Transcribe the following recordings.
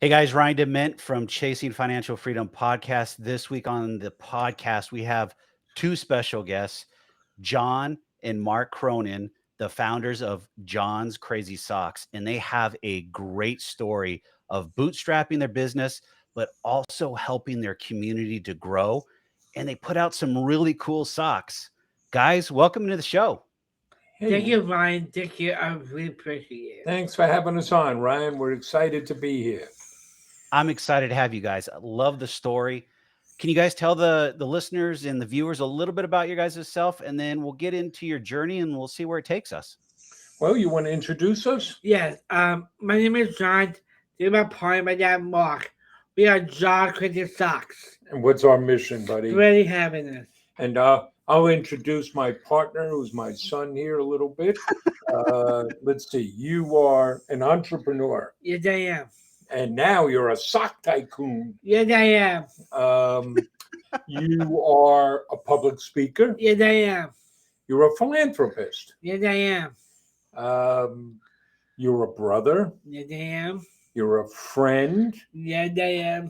Hey guys, Ryan Dement from Chasing Financial Freedom podcast. This week on the podcast, we have two special guests, John and Mark Cronin, the founders of John's Crazy Socks. And they have a great story of bootstrapping their business, but also helping their community to grow. And they put out some really cool socks. Guys, welcome to the show. Thank you, Ryan. Thank you. I really appreciate it. Thanks for having us on, Ryan. We're excited to be here. I'm excited to have you guys. I love the story. Can you guys tell the listeners and the viewers a little bit about your guys' self, and then we'll get into your journey and we'll see where it takes us. Well, you want to introduce us? Yes. My name is John. This is my partner, my dad, Mark. We are John Crazy Socks. And what's our mission, buddy? Really having this. And I'll introduce my partner, who's my son here a little bit. Let's see. You are an entrepreneur, Yes, I am. and now you're a sock tycoon. Yes, I am. You are a public speaker. Yes, I am. You're a philanthropist. Yes, I am. You're a brother. Yes, I am. You're a friend. Yes, I am.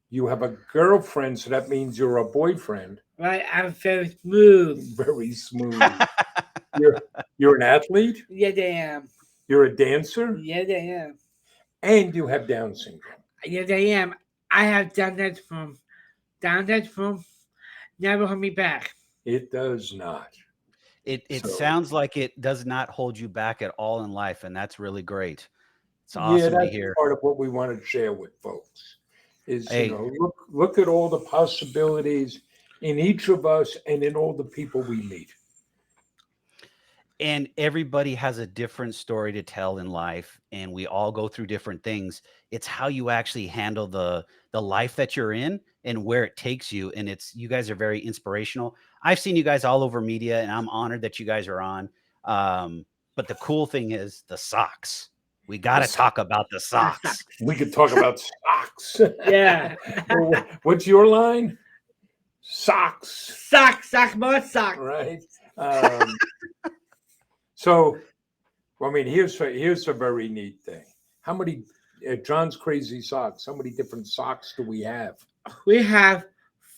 You have a girlfriend, so that means you're a boyfriend. Right, I'm very smooth. Very smooth. You're an athlete. Yes, I am. You're a dancer, Yes, I am. and you have Down syndrome. Yes, I am. I have done that from never hold me back. It does not. It So- sounds like it does not hold you back at all in life, and that's really great. It's awesome Yeah, to that's hear. part of what we want to share with folks. Is Hey. look at all the possibilities in each of us and in all the people we meet. And everybody has a different story to tell in life, and we all go through different things. It's how you actually handle the life that you're in and where it takes you. And you guys are very inspirational. I've seen you guys all over media, and I'm honored that you guys are on. But the cool thing is the socks. We got to talk about the socks. We could talk about socks. Yeah. What's your line? Socks. More sock. Right. So, I mean, here's a very neat thing. How many John's Crazy Socks? How many different socks do we have? We have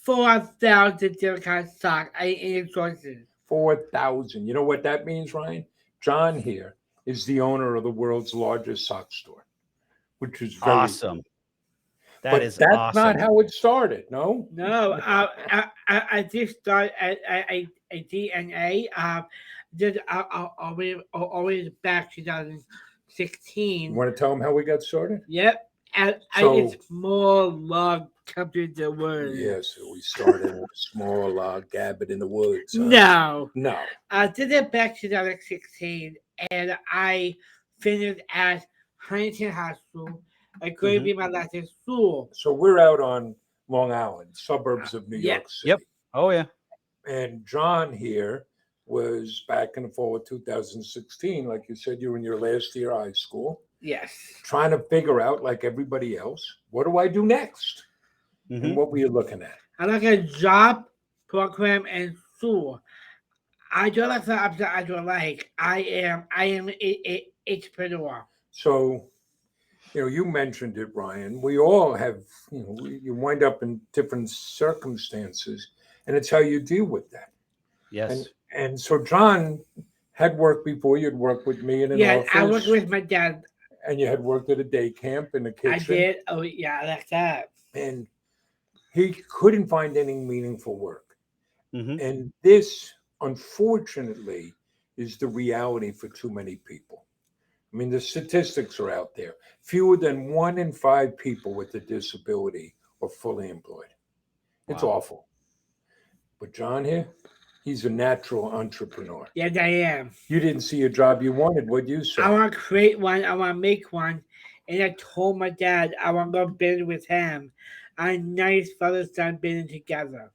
4,000 different kinds of socks. I eat choices. 4,000. You know what that means, Ryan? John here is the owner of the world's largest sock store, which is very Awesome. But That's that's awesome. not how it started. No. No, I did start at a DNA. Did always back 2016. You want to tell them how we got started? Yep. And So- it's more log come to the word. Yes, we started with a small log cabin in the woods. huh? No. No. I did it back 2016, and I finished at Huntington High School. I couldn't be my last in school. So we're out on Long Island, suburbs of New Yeah. York City. Yep. Oh, yeah. And John here was back in the fall of 2016. Like you said, you were in your last year of high school, Yes. trying to figure out, like everybody else, what do I do next? Mhm. And what were you looking at? I like a job program and school. I do like the I do like. I am a entrepreneur. So, you mentioned it, Ryan. We all have, you wind up in different circumstances, and it's how you deal with that. Yes. And so John had worked before. You'd worked with me in an Yeah, office, I worked with my dad. and you had worked at a day camp in the kitchen. I did. Oh yeah, I like that. And he couldn't find any meaningful work. Mhm. And this, unfortunately, is the reality for too many people. I mean, the statistics are out there. Fewer than 1 in 5 people with a disability are fully employed. It's Wow. awful. But John here, he's a natural entrepreneur. Yes, I am. You didn't see a job you wanted. What'd you say? I want to create one. I want to make one. And I told my dad I want to go business with him. A nice father-son business together.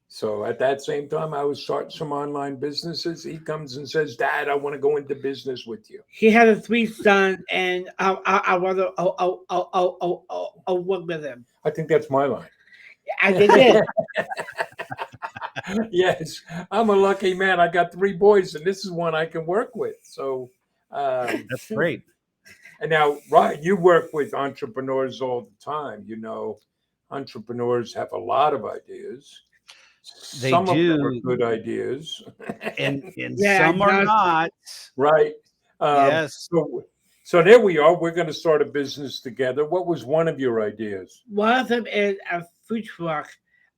So at that same time, I was starting some online businesses. He comes and says, Dad, I want to go into business with you. He had a 3 sons, and I want to work with him. I think that's my line. I did it. Yes, I'm a lucky man. I got 3 boys, and this is one I can work with. So, That's great. And now, right, you work with entrepreneurs all the time. You know, entrepreneurs have a lot of ideas. They Some of them are do, good ideas, and Yeah, some are not. right? Um, Yes. so, so there we are. We're going to start a business together. What was one of your ideas? one of them is a food truck.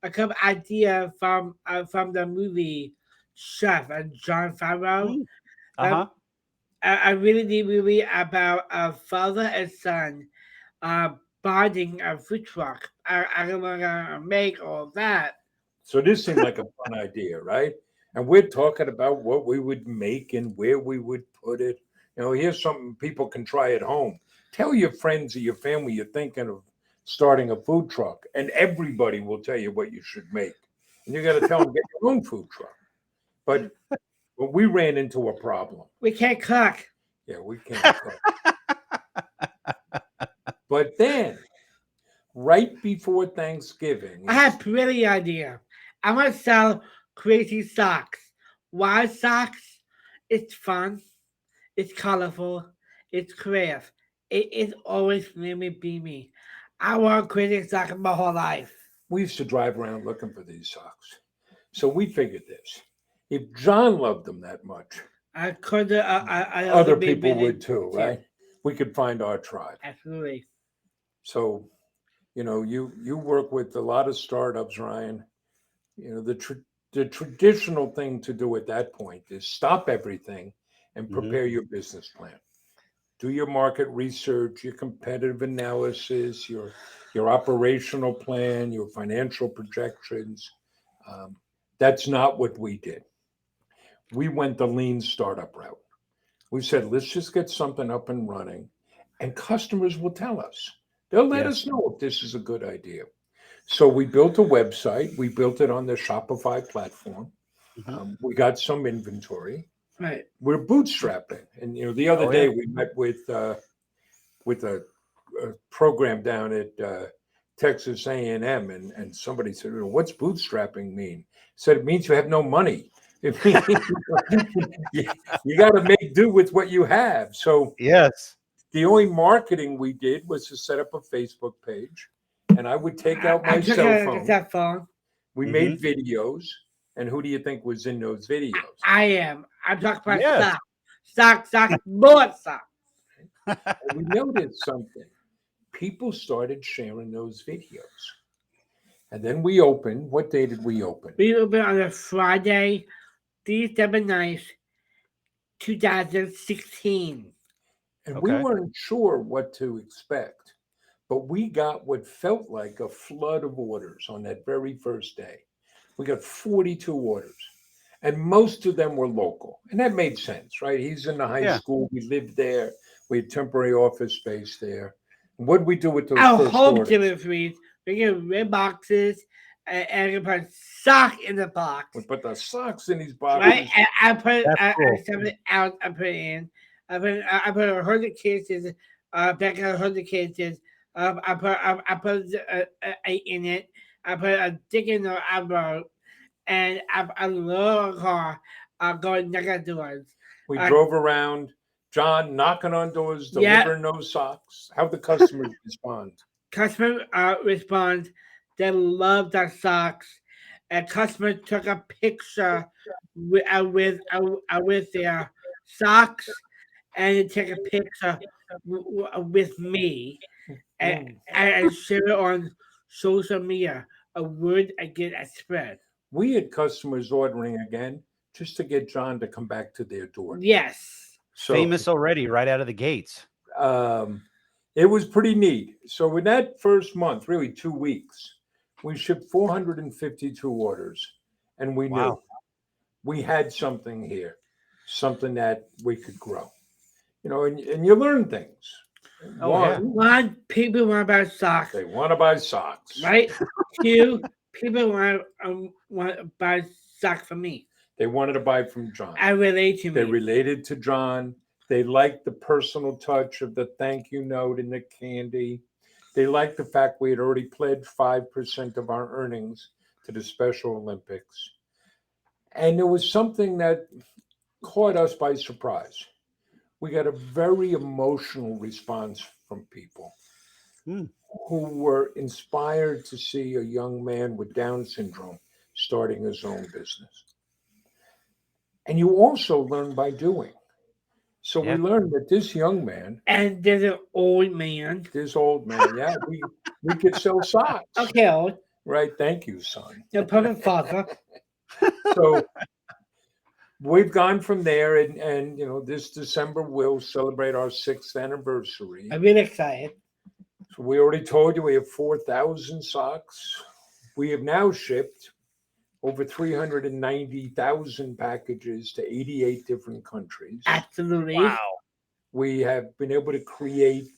I come idea from the movie Chef and John Favreau. Mm. Um, Uh-huh. a really neat movie about a father and son uh, bonding a food truck. I don't want to make all that. So this seemed like a fun idea, right? And we're talking about what we would make and where we would put it. You know, here's something people can try at home. Tell your friends or your family you're thinking of starting a food truck, and everybody will tell you what you should make. And you got to tell them get your own food truck. But we ran into a problem. We can't cook. Yeah, we can't cook. But then, right before Thanksgiving, I have a brilliant idea. I'm gonna sell crazy socks. Why socks? It's fun. It's colorful. It's creative. It always made me be me. I want crazy socks my whole life. we used to drive around looking for these socks. So we figured this. If John loved them that much, I could. I other also be people really would too, right? We could find our tribe. Absolutely. So, you know, you work with a lot of startups, Ryan. You know, the traditional thing to do at that point is stop everything and Hmm. prepare your business plan. Do your market research, your competitive analysis, your operational plan, your financial projections. Um, that's not what we did. We went the lean startup route. We said, let's just get something up and running, and customers will tell us. They'll let Yes. us know if this is a good idea. So we built a website. We built it on the Shopify platform. Hmm. We got some inventory. Right. We're bootstrapping, and you know, the other Oh yeah. day we met with a program down at Texas A&M, and somebody said, "Well, what's bootstrapping mean?" Said it means you have no money. It means you got to make do with what you have. So Yes. the only marketing we did was to set up a Facebook page, and I would take out I my took cell a phone. cell phone. We Hmm. made videos, and who do you think was in those videos? I am. I'm talking about Yes. socks, more socks. And we noticed something. People started sharing those videos. And then we opened. What day did we open? We will be on a Friday, December 9th, 2016. And we Okay. weren't sure what to expect, but we got what felt like a flood of orders on that very first day. We got 42 orders, and most of them were local. And that made sense, right? He's in the high Yeah. school. We lived there. We had temporary office space there. And what did we do with those Our first home orders? deliveries, we get red boxes and we put sock in the box. We put the socks in these Right? boxes. And I put That's I cool. shoved it out, I put it in. I put 100 cases, back in 100 cases. I put in it. I put a dick in the envelope, and I love a car going next doors. We Uh, drove around, John knocking on doors, yeah, delivering those socks. How the customers respond? customer responds. They love the socks. And customer took a picture with their socks, and they take a picture with me, and, Mm. and share it on social media. A word again a spread. We had customers ordering again just to get John to come back to their door. Yes. So Famous already, right out of the gates. um, it was pretty neat. So in that first month, really 2 weeks, we shipped 452 orders, and we knew Wow. we had something here, something that we could grow. You know, and you learn things. Oh yeah. One, One, people want to buy socks, they want to buy socks. right? Two, people want to buy socks for me. They wanted to buy from John. I relate to They me. related to John. They liked the personal touch of the thank you note and the candy. They liked the fact we had already pledged 5% of our earnings to the Special Olympics. And there was something that caught us by surprise. we got a very emotional response from people Hmm. who were inspired to see a young man with Down syndrome starting his own business. And you also learn by doing. So we Yeah. learned that this young man, And there's an old man. this old man, yeah, we could sell socks. Okay, old. Right. Thank you, son. The perfect father. So we've gone from there, and this December we'll celebrate our 6th anniversary. I'm really excited. So we already told you we have 4,000 socks. We have now shipped over 390,000 packages to 88 different countries. Absolutely. Wow. We have been able to create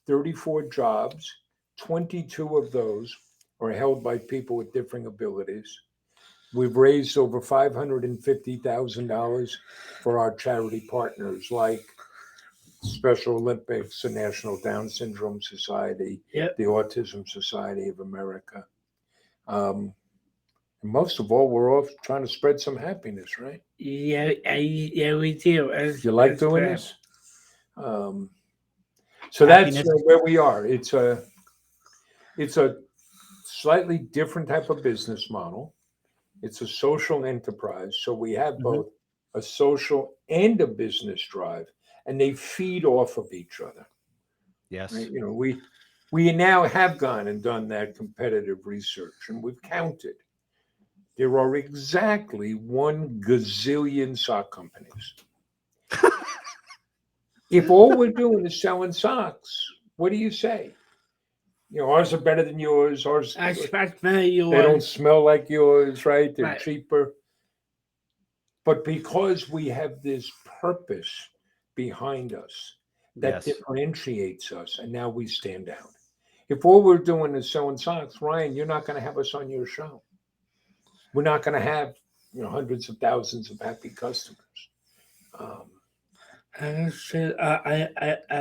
34 jobs. 22 of those are held by people with differing abilities. We've raised over $550,000 for our charity partners like Special Olympics, the National Down Syndrome Society, Yep. the Autism Society of America. And most of all, we're off trying to spread some happiness, right? Yeah, yeah, we do. You like doing this? So that's Happiness. where we are. It's a slightly different type of business model. It's a social enterprise. So we have Mhm. both a social and a business drive, and they feed off of each other. Yes. Right? We now have gone and done that competitive research, and we've counted. There are exactly 1 gazillion sock companies. If all we're doing is selling socks, what do you say? Ours are better than yours. Ours, I expect you. they don't smell like yours, right? They're Right. cheaper. But because we have this purpose behind us that Yes. differentiates us, and now we stand out. If all we're doing is selling socks, Ryan, you're not going to have us on your show. We're not going to have hundreds of thousands of happy customers. I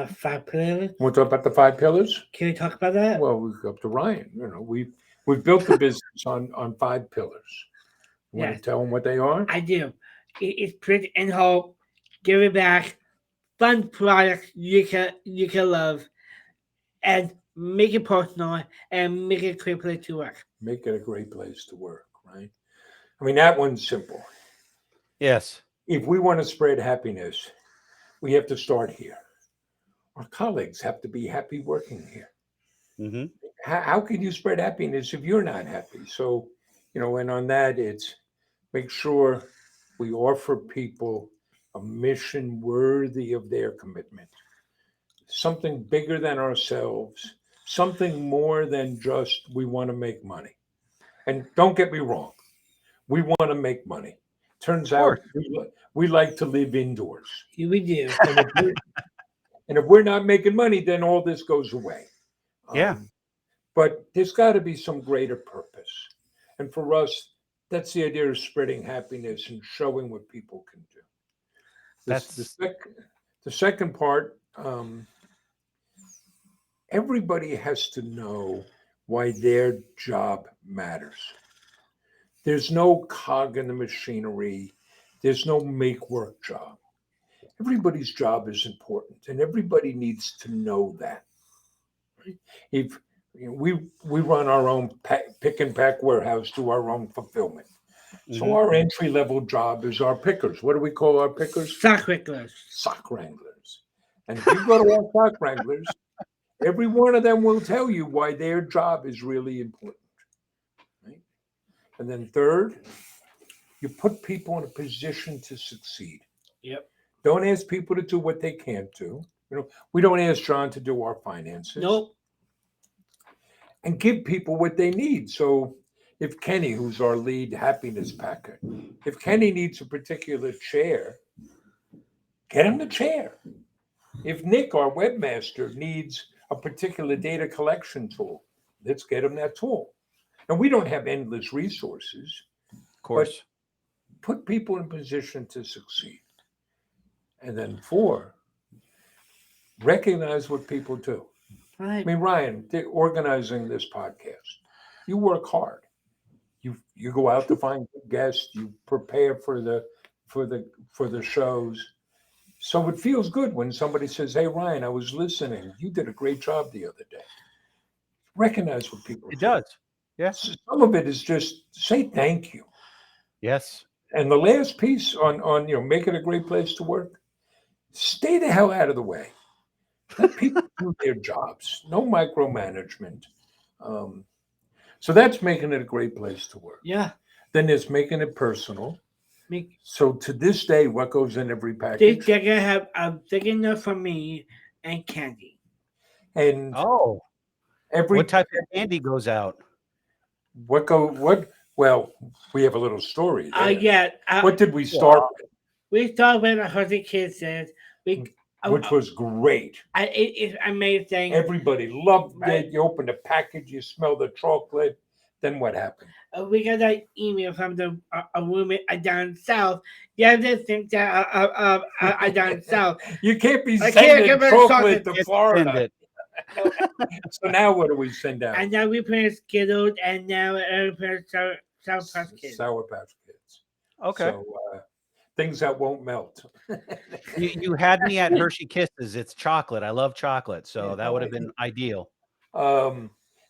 5 pillars. We'll talk about the 5 pillars. Can we talk about that? Well, we go up to Ryan. We've built the business on 5 pillars. You want Yes. to tell them what they are? I do. It's print and hope, give it back, fun products you can love, and make it personal and make it a great place to work. Make it a great place to work, right? I mean, that one's simple. Yes. If we want to spread happiness, we have to start here. Our colleagues have to be happy working here. Hmm. How can you spread happiness if you're not happy? So, and on that, it's make sure we offer people a mission worthy of their commitment, something bigger than ourselves, something more than just we want to make money. And don't get me wrong, we want to make money. Turns Of out course. we like to live indoors. Here we do. And if we're not making money, then all this goes away. Yeah. But there's got to be some greater purpose. And for us, that's the idea of spreading happiness and showing what people can do. The second part, everybody has to know why their job matters. There's no cog in the machinery. There's no make work job. Everybody's job is important, and everybody needs to know that. Right? If we run our own pick and pack warehouse, do our own fulfillment. So Mhm. our entry level job is our pickers. What do we call our pickers? Sock wrigglers. Sock wranglers. And if you go to our sock wranglers, every one of them will tell you why their job is really important. Right? And then third, you put people in a position to succeed. Yep. Don't ask people to do what they can't do. We don't ask John to do our finances. Nope. And give people what they need. So if Kenny, who's our lead happiness packer, if Kenny needs a particular chair, get him the chair. If Nick, our webmaster, needs a particular data collection tool, let's get him that tool. And we don't have endless resources. Of course. Put people in a position to succeed. And then 4, recognize what people do. Right. I mean, Ryan, organizing this podcast, you work hard. You go out to find guests. You prepare for the shows. So it feels good when somebody says, "Hey, Ryan, I was listening. You did a great job the other day." Recognize what people It do. does. Yeah. Some of it is just say thank you. Yes. And the last piece on make it a great place to work, stay the hell out of the way. Let people do their jobs. No micromanagement. Um, so that's making it a great place to work. Yeah. Then there's making it personal. Make So to this day, what goes in every this package? they're gonna have a big enough for me and candy. And Oh, every what type of candy goes out? what? Well, we have a little story there. Yeah. What did we start We started with 100 kisses. We with? Which was great. it's amazing. Everybody loved Right. it. You open the package, you smell the chocolate. Then what happened? We got an email from a woman down south. The other thing that down south. You can't be I can't sending give it a chocolate chocolate. to Florida. Send it. So now what do we send out? And now we put Skittles, and now we put Sour Patch Kids. Sour Patch Kids. Okay. So things that won't melt. You had me at Hershey Kisses. It's chocolate. I love chocolate, so Yeah, that would have been ideal.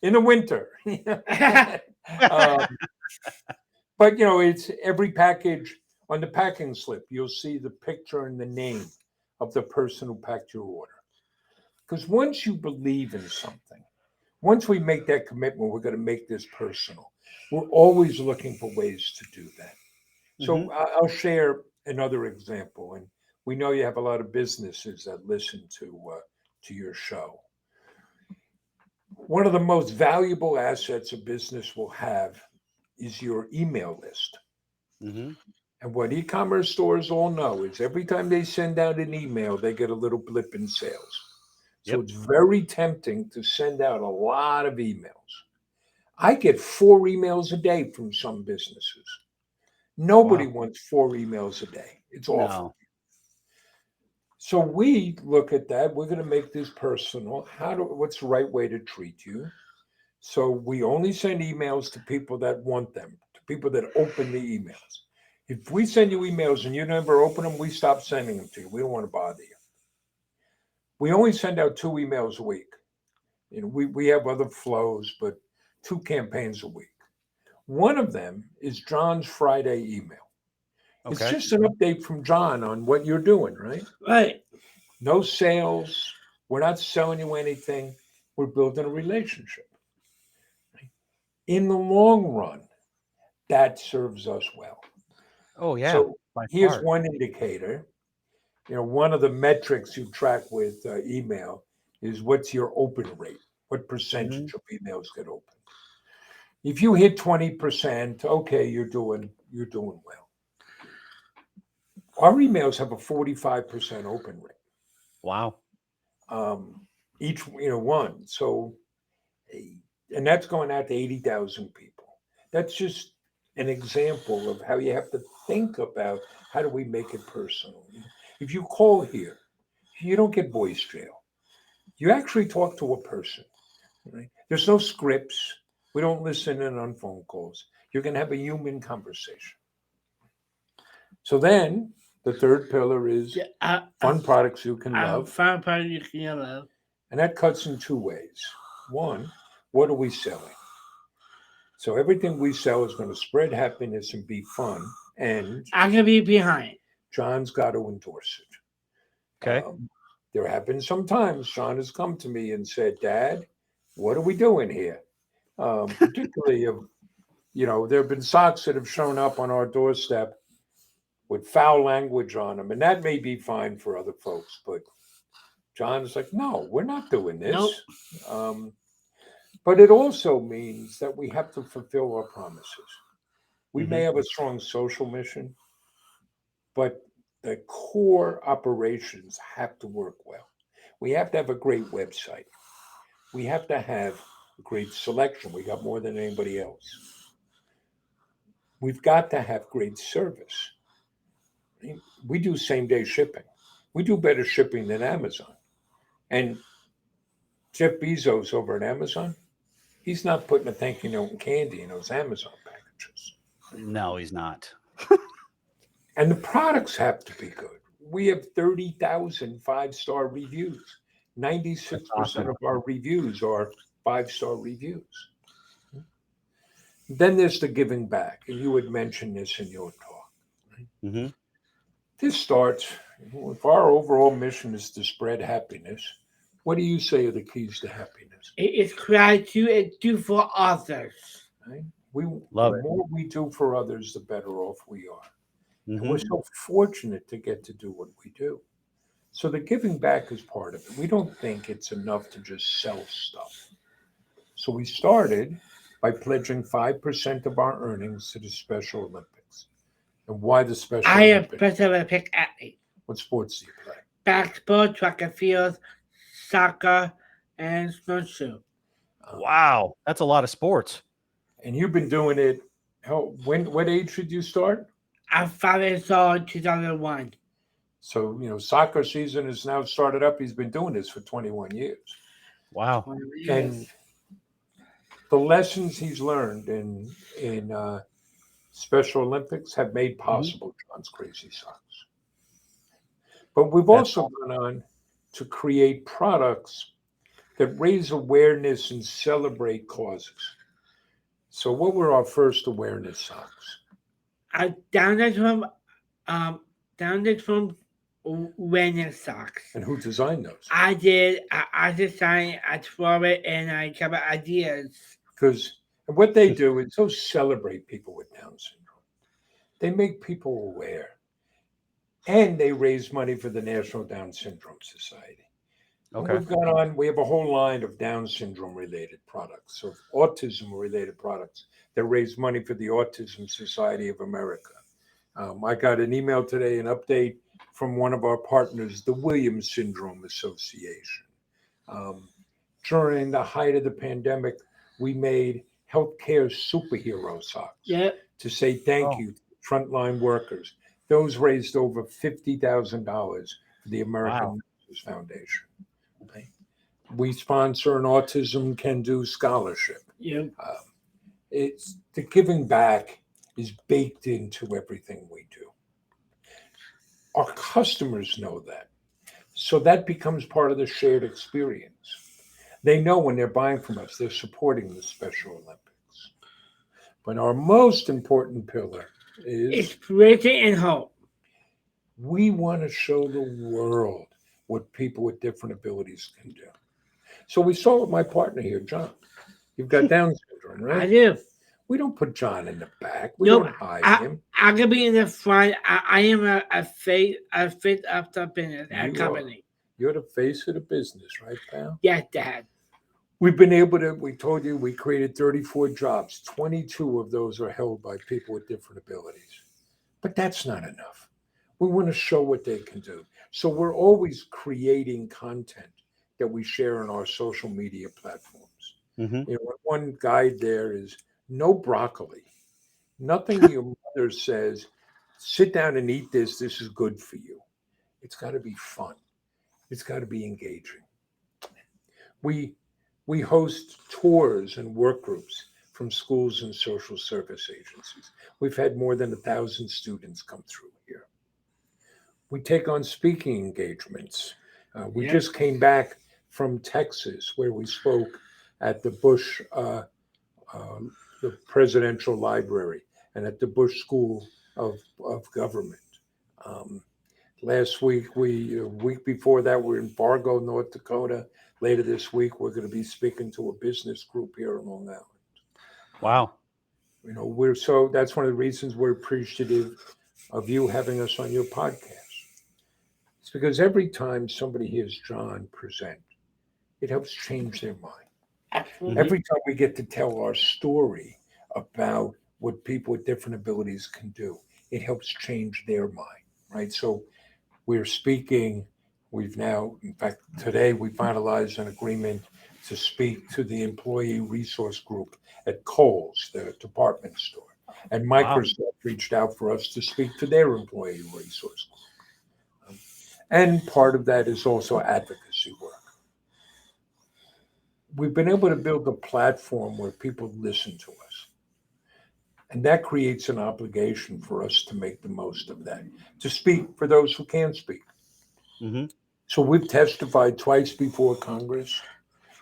In the winter. But it's every package on the packing slip. You'll see the picture and the name of the person who packed your order. Because once you believe in something, once we make that commitment, we're going to make this personal. We're always looking for ways to do that. So I'll share another example, and we know you have a lot of businesses that listen to your show. One of the most valuable assets a business will have is your email list. Mm-hmm. And what e-commerce stores all know is every time they send out an email, they get a little blip in sales. So Yep. it's very tempting to send out a lot of emails. I get 4 emails a day from some businesses. Nobody wants 4 emails a day. It's awful. No. So we look at that. We're going to make this personal. What's the right way to treat you? So we only send emails to people that want them, to people that open the emails. If we send you emails and you never open them, we stop sending them to you. We don't want to bother you. We only send out 2 emails a week. We have other flows, but 2 campaigns a week. One of them is John's Friday email. Okay. It's just an update from John on what you're doing, right? Right. No sales. We're not selling you anything. We're building a relationship. In the long run, that serves us well. Oh yeah. So by here's far. one indicator. One of the metrics you track with email is what's your open rate? What percentage of emails get opened? If you hit 20%, okay, you're doing well. Our emails have a 45% open rate. Wow. Each one. So, and that's going out to 80,000 people. That's just an example of how you have to think about how do we make it personal. If you call here, you don't get voice jail. You actually talk to a person. Right? There's no scripts. We don't listen in on phone calls. You're going to have a human conversation. So then the third pillar is fun products you can love. Fun products you can love. And that cuts in 2 ways. One, what are we selling? So everything we sell is going to spread happiness and be fun. And I'm going to be behind. John's got to endorse it. Okay. There have been some times John has come to me and said, "Dad, what are we doing here?" Particularly there have been socks that have shown up on our doorstep with foul language on them. And that may be fine for other folks, but John's like, "No, we're not doing this." Nope. But it also means that we have to fulfill our promises. We may have a strong social mission, but the core operations have to work well. We have to have a great website. We have to have a great selection. We got more than anybody else. We've got to have great service. We do same-day shipping. We do better shipping than Amazon. And Jeff Bezos over at Amazon, he's not putting a thank you note and candy in those Amazon packages. No, he's not. And the products have to be good. we have 30,000 five-star reviews. 96% awesome. of our reviews are five-star reviews. Then there's the giving back, and you had mentioned this in your talk. Hmm. This starts, if our overall mission is to spread happiness, what do you say are the keys to happiness? It's gratitude and do for others. Right? Love The it. more we do for others, the better off we are. And Hmm. we're so fortunate to get to do what we do. So the giving back is part of it. We don't think it's enough to just sell stuff. So we started by pledging 5% of our earnings to the Special Olympics. And why the Special I am Olympics? Special Olympic athlete. What sports do you play? Basketball, track and field, soccer, and snowshoe. Wow, that's a lot of sports. And you've been doing it. What age did you start? I finally saw in 2001. So, soccer season is now started up. He's been doing this for 21 years. Wow. And the lessons he's learned in Special Olympics have made possible John's Crazy Socks. But we've That's also gone on to create products that raise awareness and celebrate causes. So what were our first awareness socks? I downloaded from Winning Socks. And who designed those? I did. I designed. I draw it, and I come up ideas. Because what they do is they'll celebrate people with Down syndrome. They make people aware. And they raise money for the National Down Syndrome Society. okay. We've gone on, we have a whole line of Down syndrome related products, of autism related products that raise money for the Autism Society of America. I got an email today, an update from one of our partners, the Williams Syndrome Association. During the height of the pandemic, we made healthcare superhero socks to say thank you to frontline workers. Those raised over $50,000 for the American Nurses Foundation. Okay. We sponsor an Autism Can Do scholarship. It's the giving back is baked into everything we do. Our customers know that. So that becomes part of the shared experience. They know when they're buying from us, they're supporting the Special Olympics. But our most important pillar is inspiration and hope. We want to show the world what people with different abilities can do. So we saw with my partner here, John. You've got Down syndrome, right? I do. We don't put John in the back. We don't hide him. I'm gonna be in the front. I am a face of the business at company. You're the face of the business, right, pal? Yes, Dad. We've been able to, we told you, we created 34 jobs. 22 of those are held by people with different abilities. But that's not enough. We want to show what they can do. So we're always creating content that we share on our social media platforms. One guide there is no broccoli. Nothing your mother says, sit down and eat this. This is good for you. It's got to be fun. It's got to be engaging. We host tours and work groups from schools and social service agencies. We've had more than 1,000 students come through here. We take on speaking engagements. We just came back from Texas, where we spoke at the Bush, the Presidential Library, and at the Bush School of Government. Last week, a week before that, we're in Fargo, North Dakota. Later this week, we're going to be speaking to a business group here in Long Island. Wow. That's one of the reasons we're appreciative of you having us on your podcast. It's because every time somebody hears John present, it helps change their mind. Absolutely. Every time we get to tell our story about what people with different abilities can do, it helps change their mind, right? So we're speaking, in fact, today we finalized an agreement to speak to the employee resource group at Kohl's, the department store. And Microsoft reached out for us to speak to their employee resource group. And part of that is also advocacy work. We've been able to build a platform where people listen to us. And that creates an obligation for us to make the most of that, to speak for those who can't speak. Mm-hmm. So we've testified twice before Congress.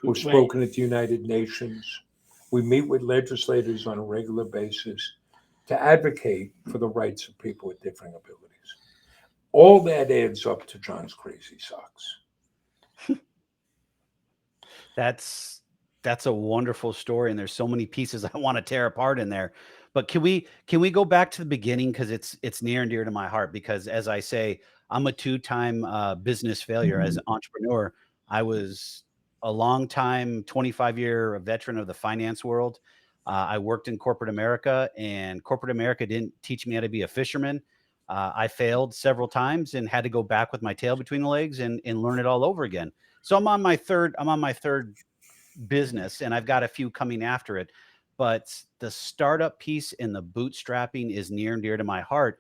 We've Right. spoken at the United Nations. We meet with legislators on a regular basis to advocate for the rights of people with differing abilities. All that adds up to John's Crazy Socks. That's a wonderful story, and there's so many pieces I want to tear apart in there. But can we go back to the beginning, because it's near and dear to my heart, because as I say, I'm a two-time business failure as an entrepreneur. I was a long time 25-year veteran of the finance world. I worked in corporate America, and corporate America didn't teach me how to be a fisherman. I failed several times and had to go back with my tail between the legs and learn it all over again. So I'm on my third business, and I've got a few coming after it. But the startup piece and the bootstrapping is near and dear to my heart.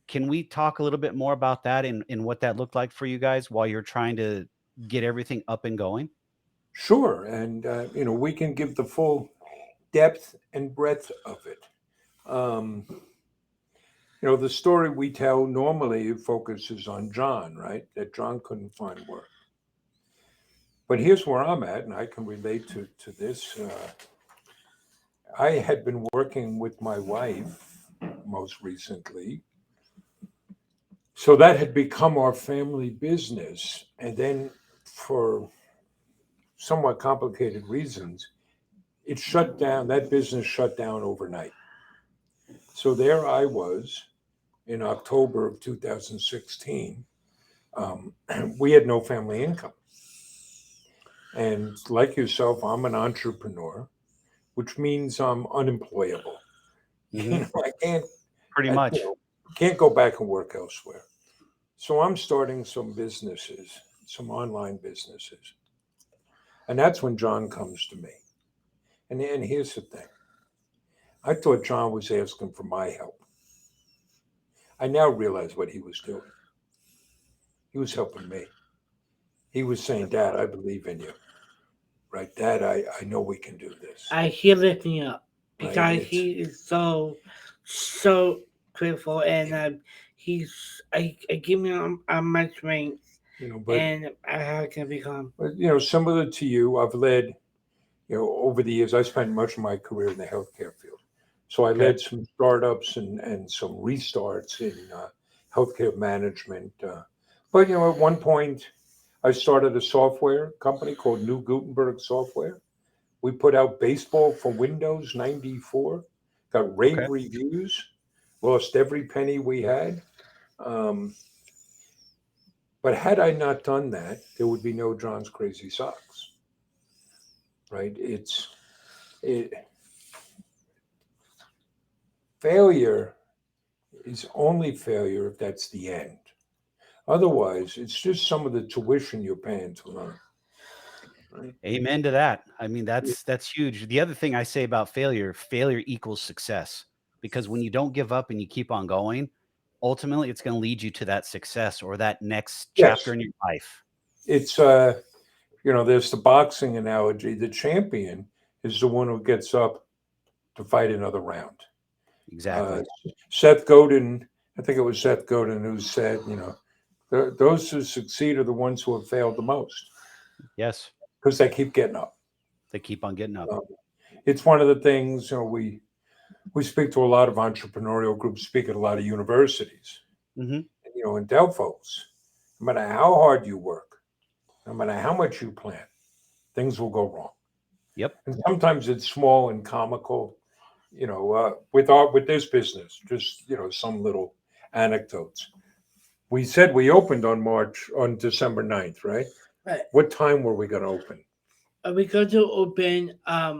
Can we talk a little bit more about that and what that looked like for you guys while you're trying to get everything up and going? Sure, and we can give the full depth and breadth of it. Um, the story we tell normally focuses on John, right? That John couldn't find work. But here's where I'm at, and I can relate to this. I had been working with my wife most recently. So that had become our family business. And then, for somewhat complicated reasons, it shut down. That business shut down overnight. So there I was in October of 2016. We had no family income. And like yourself, I'm an entrepreneur, which means I'm unemployable. Mhm. I can't, Pretty much. can't go back and work elsewhere. So I'm starting some businesses, some online businesses. And that's when John comes to me. And here's the thing. I thought John was asking for my help. I now realize what he was doing. He was helping me. He was saying, Dad, I believe in you. Right? Dad, I know we can do this. He lifts me up because Right? he is so grateful, and I give me my strength, But and how can become. similar to you, I've led, over the years, I spent much of my career in the healthcare field. So I Okay. led some startups and some restarts in healthcare management. But at one point, I started a software company called New Gutenberg Software. We put out baseball for Windows 94, got rave Okay. reviews, lost every penny we had. Um, but had I not done that, there would be no John's Crazy Socks, right? It failure is only failure if that's the end. Otherwise, it's just some of the tuition you're paying to learn. Right? Amen to that. I mean, that's huge. The other thing I say about failure equals success, because when you don't give up and you keep on going, ultimately it's going to lead you to that success or that next chapter Yes, in your life. it's there's the boxing analogy. The champion is the one who gets up to fight another round. Uh, Exactly. Seth Godin, I think it was Seth Godin who said, those who succeed are the ones who have failed the most Yes. because they keep getting up. They keep on getting up. Um, it's one of the things, we speak to a lot of entrepreneurial groups, speak at a lot of universities, Hmm. and tell folks, no matter how hard you work, no matter how much you plan, things will go wrong. Yep. And sometimes it's small and comical, with this business, just, some little anecdotes. We said we opened on December 9th, right? Right. What time were we going to open? We go to open at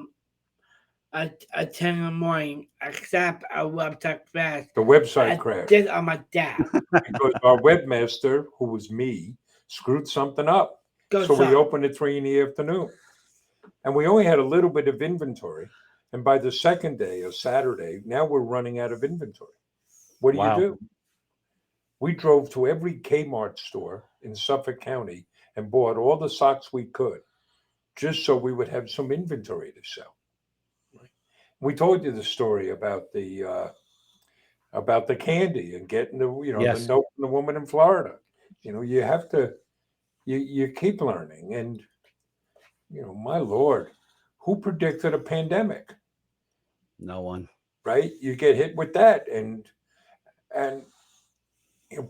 10 in the morning, except our website crashed. The website I crashed did on my dad. because our webmaster, who was me, screwed something up. Go So we suck. opened at 3 in the afternoon. And we only had a little bit of inventory. And by the second day, or Saturday, now we're running out of inventory. What do you Wow. do? We drove to every Kmart store in Suffolk County and bought all the socks we could, just so we would have some inventory to sell. We told you the story about the candy and getting the Yes. note from the woman in Florida. You have to you keep learning, and my Lord, who predicted a pandemic? No one. Right? You get hit with that, and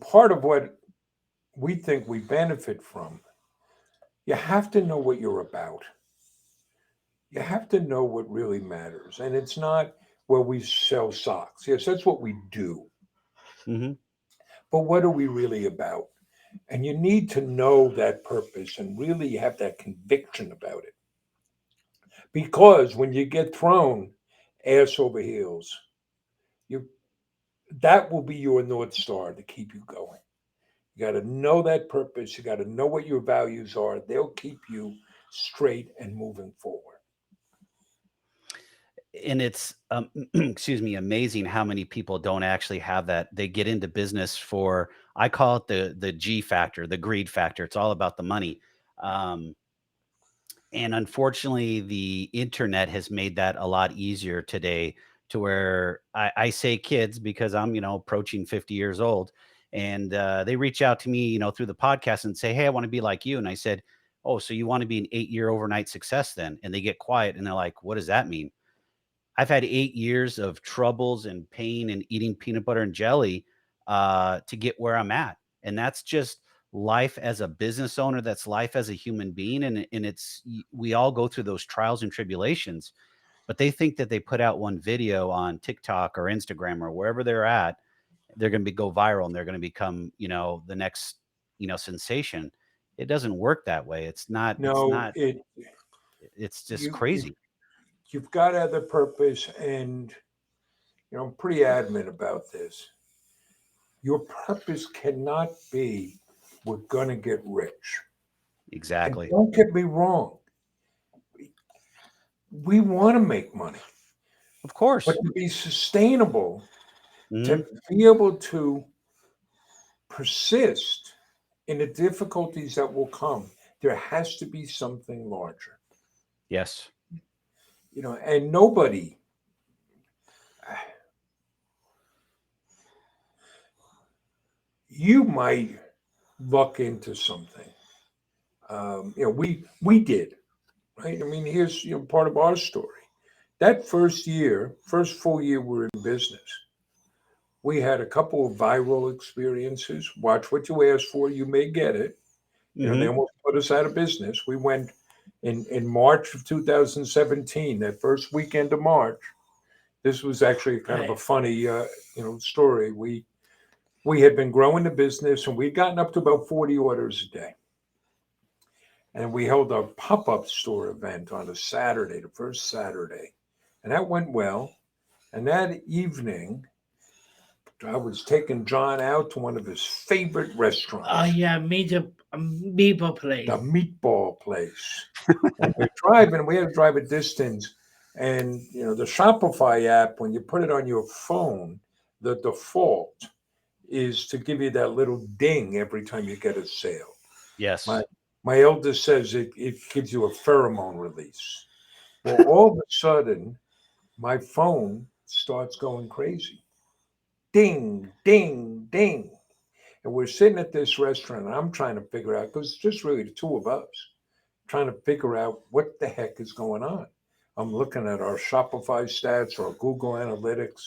part of what we think we benefit from, you have to know what you're about. You have to know what really matters, and it's not where we sell socks. Yes, that's what we do, Hmm. but what are we really about? And you need to know that purpose and really have that conviction about it. Because when you get thrown ass over heels, you that will be your North Star to keep you going. You got to know that purpose. You got to know what your values are. They'll keep you straight and moving forward. And it's excuse me, amazing how many people don't actually have that. They get into business for, I call it the G factor, the greed factor. It's all about the money. Um, and unfortunately, the internet has made that a lot easier today, to where I say kids because I'm, approaching 50 years old. And they reach out to me, through the podcast and say, "Hey, I want to be like you." And I said, "Oh, so you want to be an 8-year overnight success then?" And they get quiet and they're like, "What does that mean?" I've had 8 years of troubles and pain and eating peanut butter and jelly, to get where I'm at, and that's just life as a business owner, that's life as a human being, and we all go through those trials and tribulations, but they think that they put out one video on TikTok or Instagram or wherever they're at, they're gonna go viral and they're gonna become, the next, sensation. It doesn't work that way. It's No, not it's just you crazy. you've got to have the purpose, and I'm pretty adamant about this. Your purpose cannot be, we're gonna get rich. And Exactly. don't get me wrong, we want to make money, Of but course. to be sustainable, Mhm. to be able to persist in the difficulties that will come, there has to be something larger. Yes. And nobody, you might luck into something. We did, right? I mean, here's part of our story. That first full year we were in business, we had a couple of viral experiences. Watch what you ask for, you may get it. They Mhm. almost put us out of business. We went in March of 2017, that first weekend of March. This was actually kind of a Right. funny, story. We had been growing the business, and we'd gotten up to about 40 orders a day. And we held a pop-up store event on a Saturday, the first Saturday, and that went well. And that evening, I was taking John out to one of his favorite Oh restaurants, yeah, meatball the place. meatball place. And we're driving, we had to drive a distance. And the Shopify app, when you put it on your phone, the default is to give you that little ding every time you get a sale. My Yes. my eldest says it gives you a pheromone release. Well, all of a sudden, my phone starts going crazy. Ding, ding, ding. And we're sitting at this restaurant, and I'm trying to figure out, because it's just really the two of us, trying to figure out what the heck is going on. I'm looking at our Shopify stats or Google Analytics,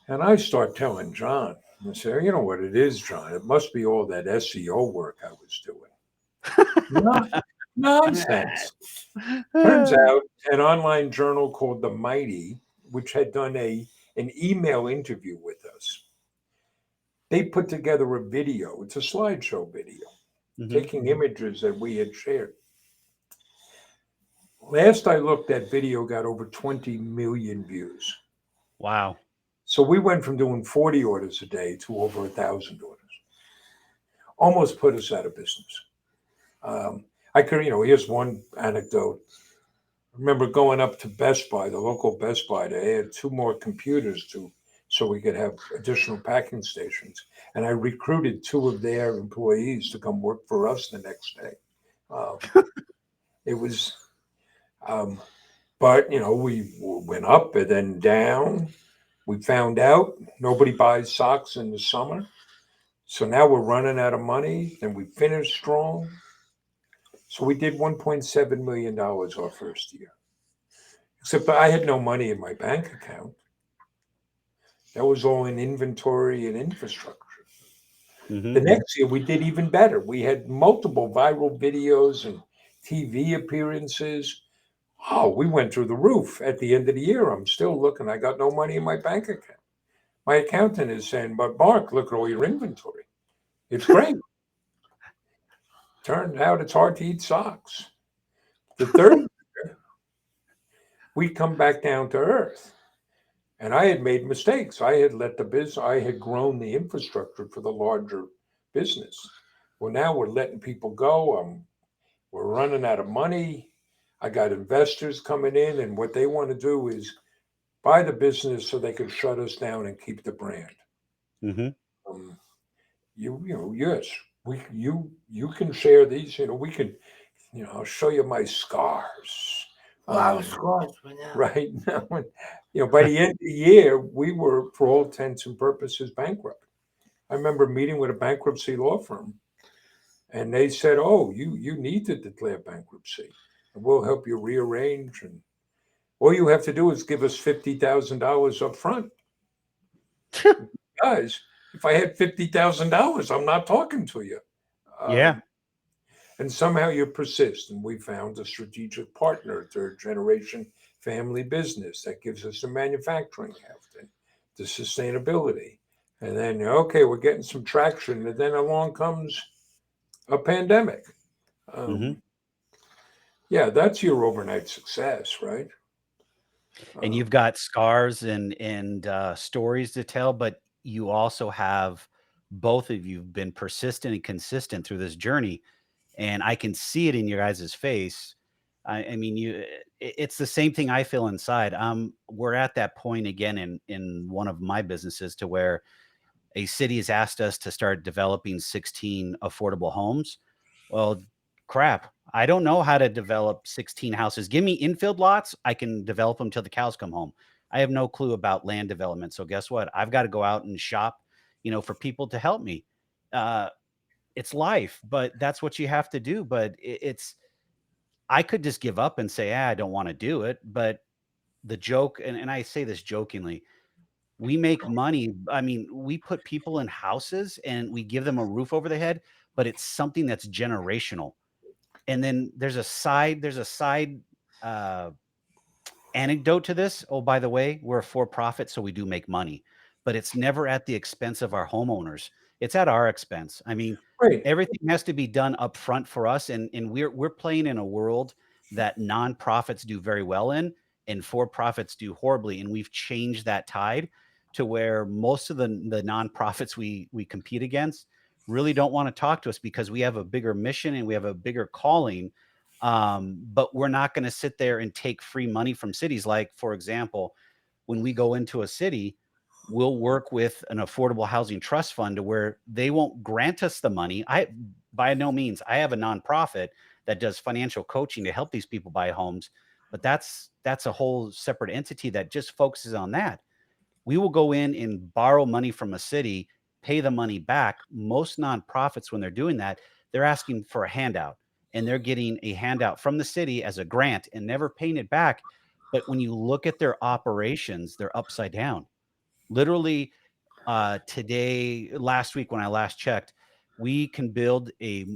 and I start telling John, I say, you know what it is, John? It must be all that SEO work I was doing. No, nonsense. Turns out an online journal called The Mighty, which had done an email interview with us, they put together a video. It's a slideshow video, Mhm. taking images that we had shared. Last I looked, that video got over 20 million views. Wow. So we went from doing 40 orders a day to over 1,000 orders. Almost put us out of business. I could, here's one anecdote. I remember going up to Best Buy, the local Best Buy, to add two more computers so we could have additional packing stations. And I recruited two of their employees to come work for us the next day. Um, it was, um, But we went up and then down. We found out nobody buys socks in the summer. So now we're running out of money. Then we finished strong. So we did $1.7 million our first year. Except I had no money in my bank account. That was all in inventory and infrastructure. The Mhm. next year we did even better. We had multiple viral videos and TV appearances. Oh, we went through the roof. At the end of the year, I'm still looking. I got no money in my bank account. My accountant is saying, "But Mark, look at all your inventory. It's great." Turns out it's hard to eat socks. The third year, we come back down to earth. And I had made mistakes. I had let the business, I had grown the infrastructure for the larger business. Well, now we're letting people go. We're running out of money. I got investors coming in, and what they want to do is buy the business so they can shut us down and keep the brand. Mhm. Um, yes, you can share these. We can, I'll show you my scars. A lot Um, of scores right now. right now, by the end of the year, we were, for all intents and purposes, bankrupt. I remember meeting with a bankruptcy law firm, and they said, "Oh, you need to declare bankruptcy, and we'll help you rearrange, and all you have to do is give us $50,000 up front." Guys, if I had $50,000, I'm not talking to you. Yeah. Um, and somehow you persist, and we found a strategic partner, third generation family business that gives us the manufacturing heft and the sustainability. And then, okay, we're getting some traction, and then along comes a pandemic. Mhm. Um, yeah, that's your overnight success, right? And Um, you've got scars and stories to tell, but you also have both of you been persistent and consistent through this journey, and I can see it in your guys' face. I mean, it's the same thing I feel inside. We're at that point again in one of my businesses to where a city has asked us to start developing 16 affordable homes. Well, crap. I don't know how to develop 16 houses. Give me infield lots. I can develop them till the cows come home. I have no clue about land development. So guess what? I've got to go out and shop, for people to help me. Uh, it's life, but that's what you have to do. But I could just give up and say, I don't want to do it. But the joke, and I say this jokingly, we make money. I mean, we put people in houses and we give them a roof over their head, but it's something that's generational. And then there's a side uh, anecdote to this. Oh, by the way, we're a for profit, so we do make money, but it's never at the expense of our homeowners. It's at our expense. I mean, right. everything has to be done up front for us, and we're playing in a world that nonprofits do very well in, and for profits do horribly. And we've changed that tide to where most of the nonprofits we compete against really don't want to talk to us because we have a bigger mission and we have a bigger calling, but we're not going to sit there and take free money from cities. Like, for example, when we go into a city, we'll work with an affordable housing trust fund to where they won't grant us the money. By no means, I have a nonprofit that does financial coaching to help these people buy homes, but that's a whole separate entity that just focuses on that. We will go in and borrow money from a city, pay the money back. Most nonprofits, when they're doing that, they're asking for a handout and they're getting a handout from the city as a grant and never paying it back. But when you look at their operations, they're upside down. Literally, last week, when I last checked, we can build a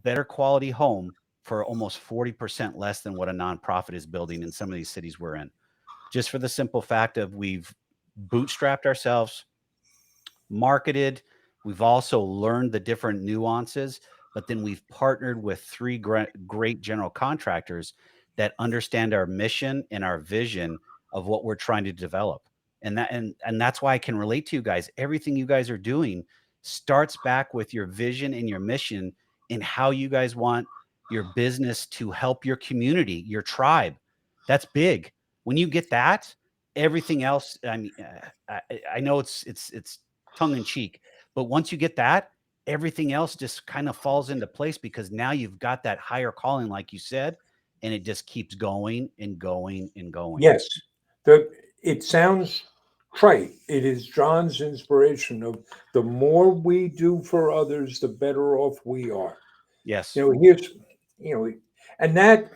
better quality home for almost 40% less than what a nonprofit is building in some of these cities we're in, just for the simple fact of we've bootstrapped ourselves, marketed. We've also learned the different nuances, but then we've partnered with three great general contractors that understand our mission and our vision of what we're trying to develop. And that's why I can relate to you guys. Everything you guys are doing starts back with your vision and your mission and how you guys want your business to help your community, your tribe. That's big. When you get that, everything else, I mean, I know it's tongue in cheek, but once you get that, everything else just kind of falls into place because now you've got that higher calling, like you said, and it just keeps going and going and going. Yes, the it sounds trite. It is John's inspiration of the more we do for others, the better off we are. Yes. You know, here's and that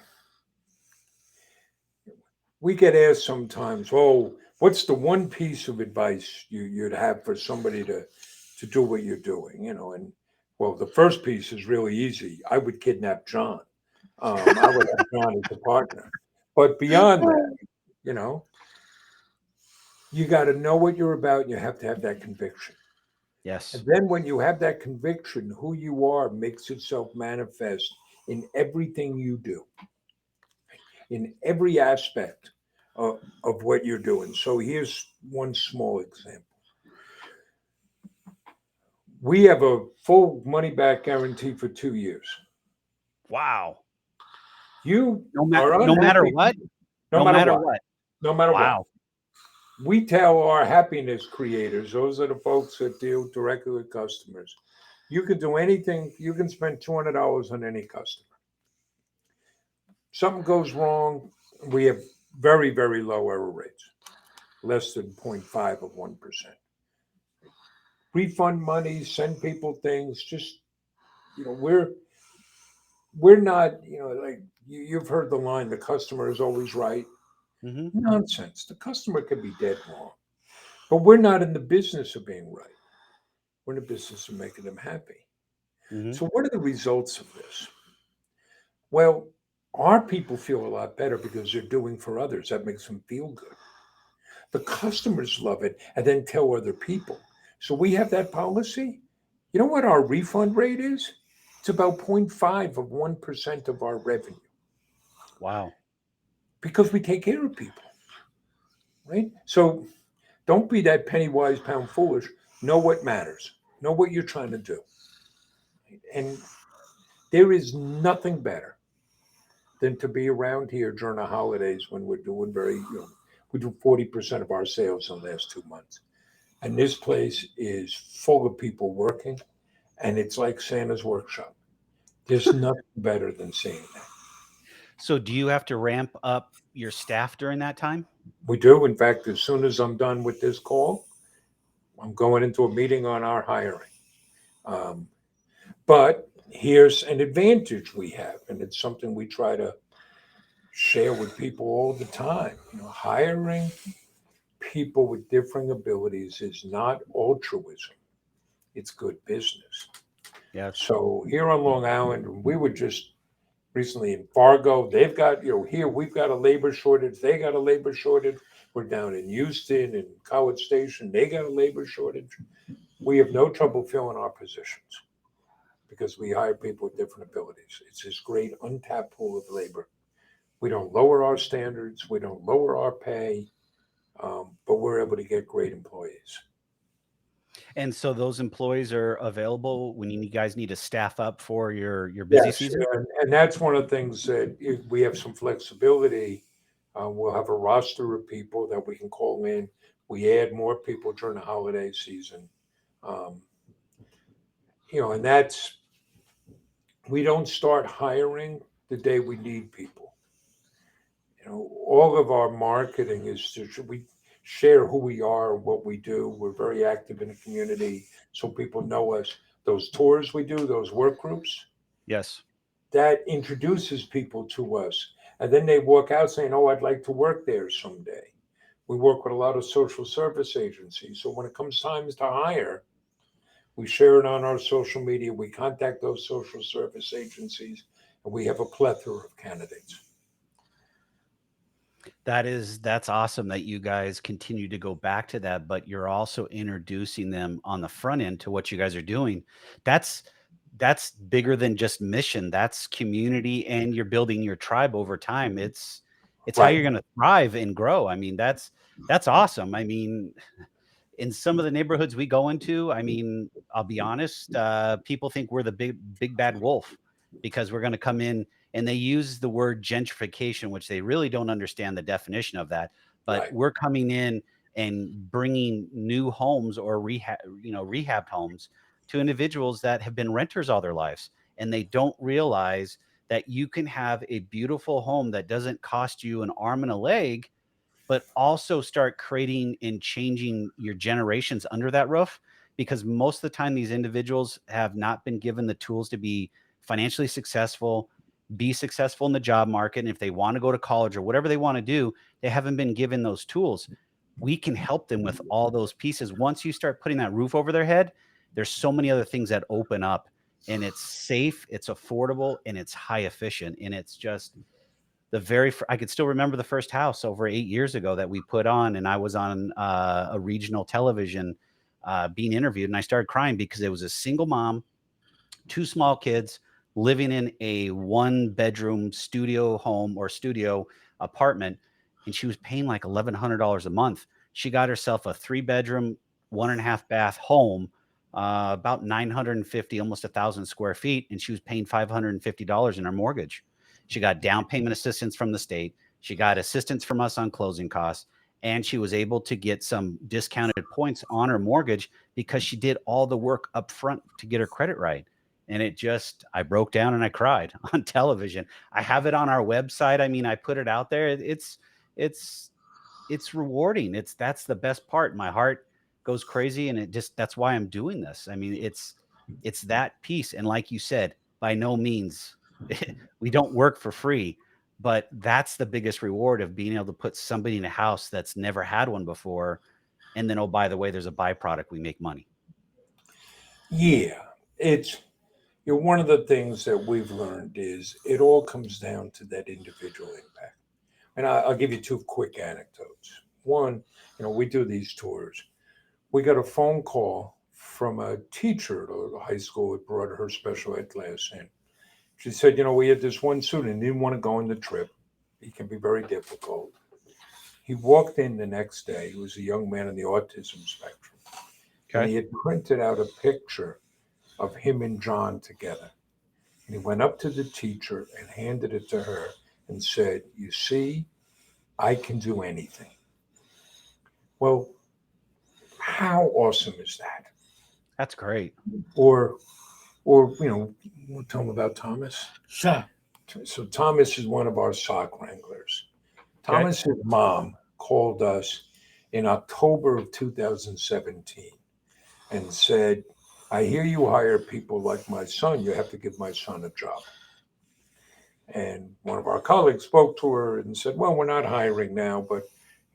we get asked sometimes, oh, what's the one piece of advice you'd have for somebody to do what you're doing? And well, the first piece is really easy. I would kidnap John. I would have John as a partner. But beyond that, you know, you got to know what you're about. And you have to have that conviction. Yes. And then when you have that conviction, who you are makes itself manifest in everything you do, in every aspect of what you're doing. So here's one small example. We have a full money back guarantee for 2 years. Wow. You No matter are no matter unhappy, what. no No matter matter what, what. no matter what. Wow. We tell our happiness creators, those are the folks that deal directly with customers, you can do anything, you can spend $200 on any customer. Something goes wrong, we have very, very low error rates, less than 0.5 of 1%. Refund money, send people things, just, we're not, like you've heard the line, the customer is always right. Hmm. Nonsense. The customer could be dead wrong. But we're not in the business of being right. We're in the business of making them happy. Hmm. So, what are the results of this? Well, our people feel a lot better because they're doing for others. That makes them feel good. The customers love it and then tell other people. So, we have that policy. You know what our refund rate is? It's about zero point 0.5 of 1% of our revenue Wow. because we take care of people, right? So, don't be that penny wise, pound foolish. Know what matters. Know what you're trying to do. And there is nothing better than to be around here during the holidays when we're doing we do 40% of our sales in the last 2 months. And this place is full of people working, and it's like Santa's workshop. There's nothing better than seeing that. So do you have to ramp up your staff during that time? We do. In fact, as soon as I'm done with this call, I'm going into a meeting on our hiring. Um, but here's an advantage we have, and it's something we try to share with people all the time. Hiring people with differing abilities is not altruism, it's good business. Yes. So here on Long Island, we were just recently in Fargo. They've got, here we've got a labor shortage. They got a labor shortage. We're down in Houston and College Station. They got a labor shortage. We have no trouble filling our positions because we hire people with different abilities. It's this great untapped pool of labor. We don't lower our standards. We don't lower our pay, but we're able to get great employees. And so those employees are available when you guys need to staff up for your busy Yes, season? and that's one of the things that if we have some flexibility. We'll have a roster of people that we can call in. We add more people during the holiday season. Um, and that's, we don't start hiring the day we need people. All of our marketing is we share who we are, what we do. We're very active in the community so people know us. Those tours we do, those work groups, Yes. that introduces people to us. And then they walk out saying, oh, I'd like to work there someday. We work with a lot of social service agencies. So when it comes times to hire, we share it on our social media. We contact those social service agencies, and we have a plethora of candidates. That's awesome that you guys continue to go back to that, but you're also introducing them on the front end to what you guys are doing. That's that's bigger than just mission. That's community, and you're building your tribe over time. It's how Right. you're going to thrive and grow. I mean, that's awesome. I mean, in some of the neighborhoods we go into, I mean, I'll be honest, people think we're the big bad wolf because we're going to come in, and they use the word gentrification, which they really don't understand the definition of that. But Right. we're coming in and bringing new homes or rehabbed homes to individuals that have been renters all their lives, and they don't realize that you can have a beautiful home that doesn't cost you an arm and a leg, but also start creating and changing your generations under that roof. Because most of the time, these individuals have not been given the tools to be financially successful, be successful in the job market. And if they want to go to college or whatever they want to do, they haven't been given those tools. We can help them with all those pieces. Once you start putting that roof over their head, there's so many other things that open up, and it's safe, it's affordable, and it's high efficient. And it's just, I could still remember the first house over 8 years ago that we put on, and I was on a regional television being interviewed, and I started crying because it was a single mom, two small kids living in a 1 bedroom studio home or studio apartment, and she was paying like $1,100 a month. She got herself a 3 bedroom, 1.5 bath home, about 950, almost 1,000 square feet, and she was paying $550 in her mortgage. She got down payment assistance from the state. She got assistance from us on closing costs, and she was able to get some discounted points on her mortgage because she did all the work up front to get her credit right. And I broke down and I cried on television. I have it on our website. I mean, I put it out there. It's, it's rewarding. That's the best part. My heart goes crazy, and that's why I'm doing this. I mean, it's that piece. And like you said, by no means, we don't work for free, but that's the biggest reward of being able to put somebody in a house that's never had one before. And then, oh, by the way, there's a byproduct. We make money. Yeah, it's one of the things that we've learned is it all comes down to that individual impact. And I'll give you two quick anecdotes. One, we do these tours. We got a phone call from a teacher at a high school that brought her special ed class in. She said, we had this one student, didn't want to go on the trip. He can be very difficult. He walked in the next day. He was a young man on the autism spectrum. Okay. And he had printed out a picture of him and John together. And he went up to the teacher and handed it to her and said, "You see, I can do anything." Well, how awesome is that? That's great. Or we'll tell them about Thomas. Sure. So Thomas is one of our sock wranglers. Okay. Thomas's mom called us in October of 2017 and said, "I hear you hire people like my son. You have to give my son a job." And one of our colleagues spoke to her and said, "Well, we're not hiring now, but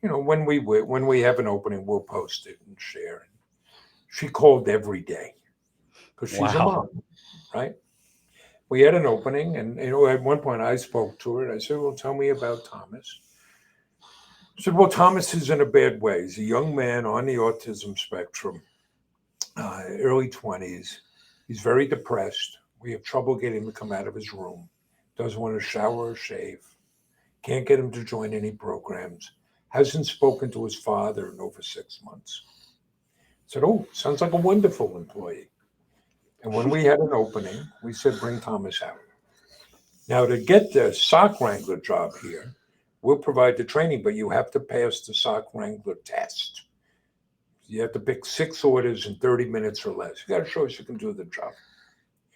when we have an opening, we'll post it and share." She called every day because she's a mom, right? We had an opening, and at one point I spoke to her and I said, "Well, tell me about Thomas." She said, "Well, Thomas is in a bad way. He's a young man on the autism spectrum, early 20s. He's very depressed. We have trouble getting him to come out of his room. Doesn't want to shower or shave. Can't get him to join any programs. Hasn't spoken to his father in over 6 months." I said, "Oh, sounds like a wonderful employee." And when we had an opening, we said, "Bring Thomas out." Now, to get the sock wrangler job here, we'll provide the training, but you have to pass the sock wrangler test. You have to pick 6 orders in 30 minutes or less. You got to show us you can do the job.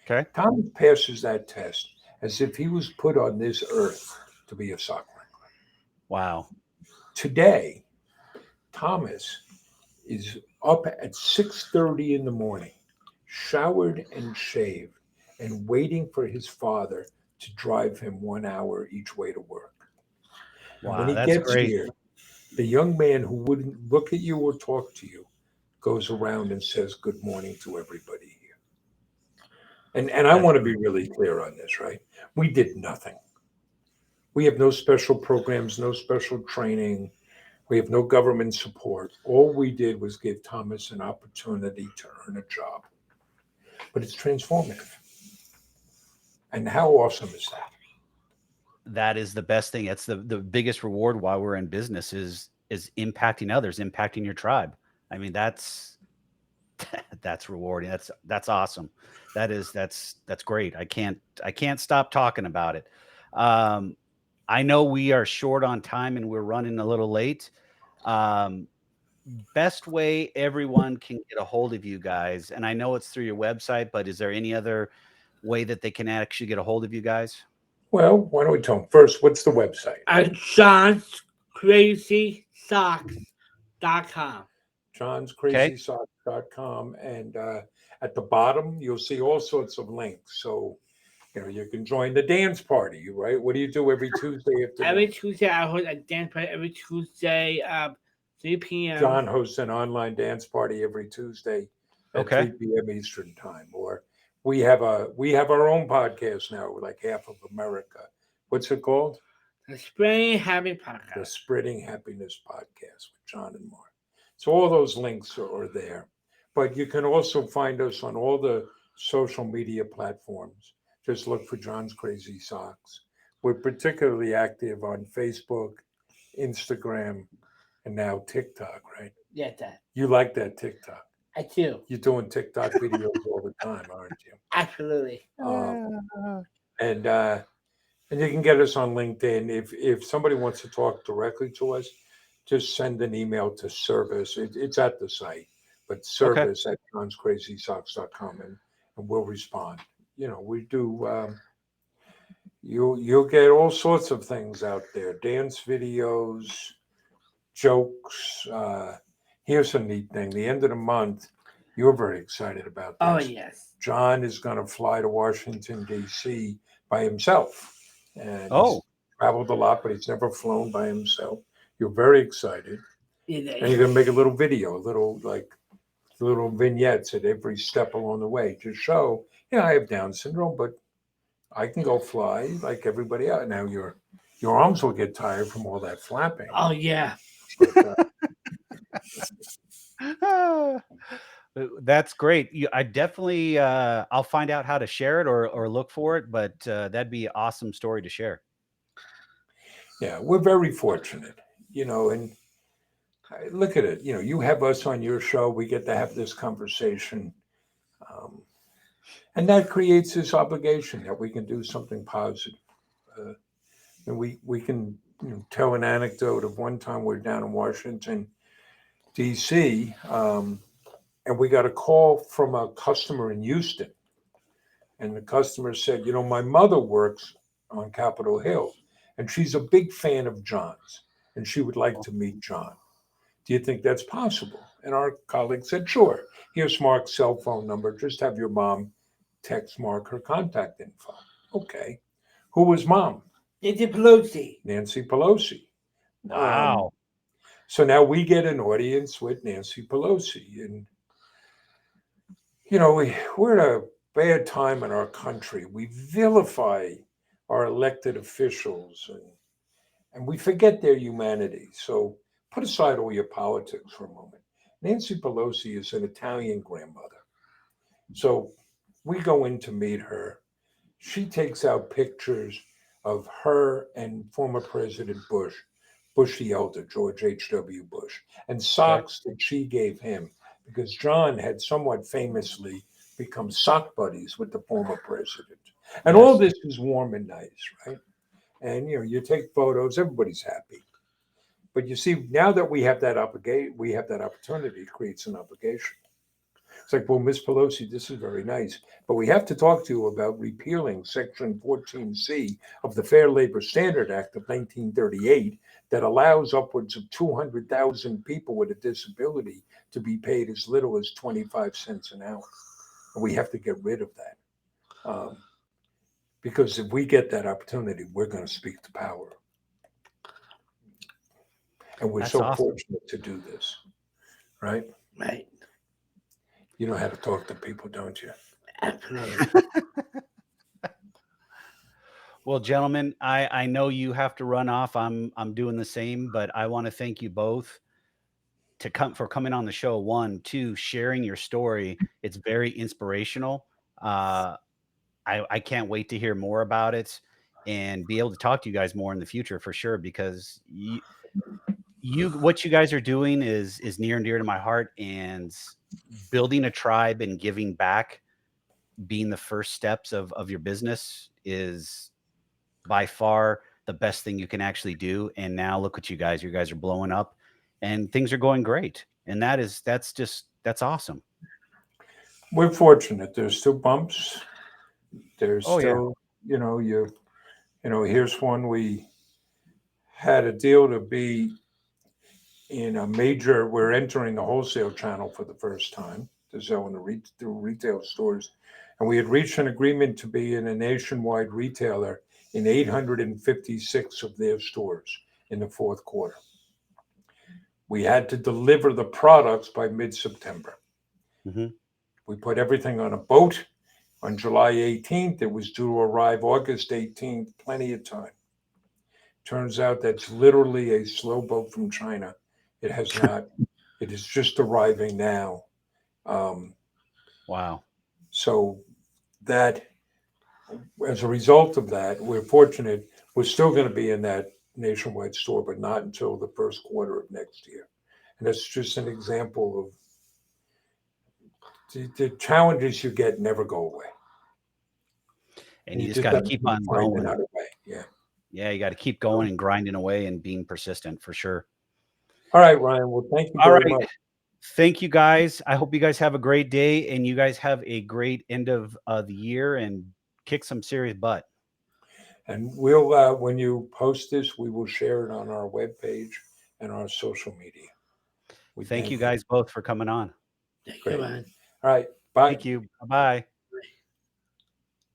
Okay. Thomas passes that test as if he was put on this earth to be a sock wrangler. Wow. Today, Thomas is up at 6:30 in the morning, showered and shaved, and waiting for his father to drive him 1 hour each way to work. Wow, when he that's gets great. here, the young man who wouldn't look at you or talk to you goes around and says good morning to everybody here. And I want to be really clear on this, right? We did nothing. We have no special programs, no special training. We have no government support. All we did was give Thomas an opportunity to earn a job. But it's transformative. And how awesome is that? That is the best thing. It's the biggest reward while we're in business is impacting others, impacting your tribe. I mean, that's rewarding. That's awesome. That's great. I can't stop talking about it. I know we are short on time and we're running a little late. Best way everyone can get a hold of you guys, and I know it's through your website, but is there any other way that they can actually get a hold of you guys? Well, why don't we tell them first? What's the website? John'sCrazySocks.com. Okay. johnscrazysocks.com. And at the bottom, you'll see all sorts of links. So, you can join the dance party, right? What do you do every Tuesday Every afternoon? Tuesday, I host a dance party every Tuesday, 3 p.m. John hosts an online dance party every Tuesday at Okay. 3 p.m. Eastern time. Or we have our own podcast now, like half of America. What's it called? The Spring Happy The Podcast. Spreading Happiness Podcast with John and Mark. So all those links are there. But you can also find us on all the social media platforms. Just look for John's Crazy Socks. We're particularly active on Facebook, Instagram, and now TikTok, right? Yeah, that. You like that TikTok. I do. You're doing TikTok videos all the time, aren't you? Absolutely. And you can get us on LinkedIn. If somebody wants to talk directly to us, just send an email to service. It's at the site, but Okay. service at johnscrazysocks.com, and we'll respond. We do. You'll get all sorts of things out there: dance videos, jokes. Here's a neat thing: the end of the month, you're very excited about Oh, this. yes. John is going to fly to Washington D.C. by himself, and he's Oh, traveled a lot, but he's never flown by himself. You're very excited, and Yeah, you're going to make a little video, little vignettes at every step along the way to show, I have Down syndrome, but I can go fly like everybody else. Now your arms will get tired from all that flapping, Oh, yeah. but that's great. I definitely I'll find out how to share it or look for it, but that'd be an awesome story to share. yeah, we're very fortunate, and look at it. You have us on your show. We get to have this conversation. Um, and that creates this obligation that we can do something positive. Uh, and we can tell an anecdote of one time we're down in Washington, D.C., and we got a call from a customer in Houston. And the customer said, my mother works on Capitol Hill, and she's a big fan of John's, and she would like to meet John. Do you think that's possible? And our colleague said, sure. Here's Mark's cell phone number. Just have your mom text Mark her contact info. Okay. Who was mom? Nancy Pelosi. Nancy Pelosi. Um, Wow. so now we get an audience with Nancy Pelosi. And, we're at a bad time in our country. We vilify our elected officials and we forget their humanity. So put aside all your politics for a moment. Nancy Pelosi is an Italian grandmother. So we go in to meet her. She takes out pictures of her and former President Bush the elder, George H.W. Bush, and Okay. socks that she gave him because John had somewhat famously become sock buddies with the former president. And all Yes. this is warm and nice, right? And you take photos, everybody's happy. But you see, now that we have that obligation, we have that opportunity, it creates an obligation. It's like, well, Miss Pelosi, this is very nice, but we have to talk to you about repealing Section 14C of the Fair Labor Standard Act of 1938 that allows upwards of 200,000 people with a disability to be paid as little as 25 cents an hour. And we have to get rid of that. Because if we get that opportunity, we're going to speak to power. And we're That's so awesome. fortunate to do this, right? Right. You know how to talk to people, don't you? Absolutely. Well, gentlemen, I know you have to run off. I'm doing the same, but I want to thank you both for coming on the show. One, two, sharing your story. It's very inspirational. Uh, I can't wait to hear more about it and be able to talk to you guys more in the future for sure because what you guys are doing is near and dear to my heart, and building a tribe and giving back being the first steps of your business is by far the best thing you can actually do. And now look at you guys are blowing up and things are going great. And that's awesome. We're fortunate. There's still bumps. There's Oh yeah. still, you Here's one. We had a deal to be in a major, we're entering a wholesale channel for the first time to sell in through retail stores. And we had reached an agreement to be in a nationwide retailer in 856 of their stores in the fourth quarter. We had to deliver the products by mid-September. Mhm. We put everything on a boat on July 18th. It was due to arrive August 18th, plenty of time. Turns out that's literally a slow boat from China. It has not, it is just arriving now. Wow. So that, as a result of that, we're fortunate. We're still going to be in that nationwide store, but not until the first quarter of next year. And that's just an example of the challenges you get never go away. And you just got to keep on going. Yeah. Yeah, you got to keep going and grinding away and being persistent for sure. All right, Ryan. Well, thank you All very right. much. Thank you guys. I hope you guys have a great day and you guys have a great end of the year and kick some serious butt. And we'll, when you post this, we will share it on our webpage and our social media. Thank you guys both for coming on. Thank Great. you, man. All right. Bye. Thank you. Bye-bye.